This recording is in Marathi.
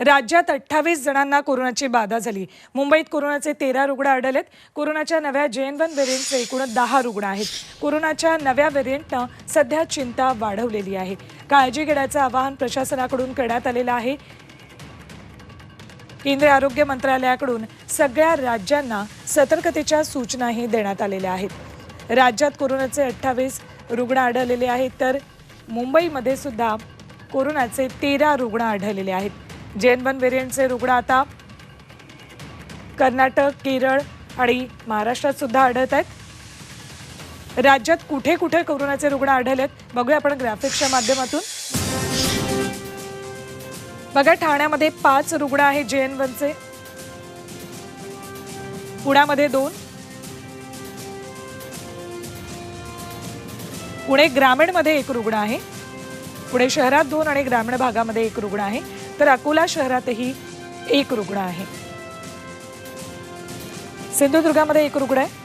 राज्यात 28 जणांना कोरोनाची बाधा झाली। मुंबईत कोरोनाचे 13 रुग्ण आढळलेत। कोरोनाच्या नव्या JN1 व्हेरिएंटचे एकूण 10 रुग्ण आहेत। कोरोनाच्या नव्या व्हेरिएंटनं सध्या चिंता वाढवलेली आहे। काळजी घेण्याचं आवाहन प्रशासनाकडून करण्यात आलेलं आहे। केंद्रीय आरोग्य मंत्रालयाकडून सगळ्या राज्यांना सतर्कतेच्या सूचनाही देण्यात आलेल्या आहेत। राज्यात कोरोनाचे 28 रुग्ण आढळलेले आहेत, तर मुंबईमध्ये सुद्धा कोरोनाचे 13 रुग्ण आढळलेले आहेत। JN1 व्हेरिएंटचे रुग्ण आता कर्नाटक, केरळ आणि महाराष्ट्रात सुद्धा आढळत आहेत। राज्यात कुठे कुठे कोरोनाचे रुग्ण आढळलेत बघूया आपण ग्राफिक्सच्या माध्यमातून। बघा, ठाण्यामध्ये 5 रुग्ण आहेत JN1चे, पुण्यामध्ये 2, पुणे ग्रामीणमध्ये 1 रुग्ण आहे, पुणे शहरात 2 आणि ग्रामीण भागामध्ये 1 रुग्ण आहे, तर अकोला शहरातही 1 रुग्ण आहे। सिंधुदुर्गामध्ये 1 रुग्ण आहे।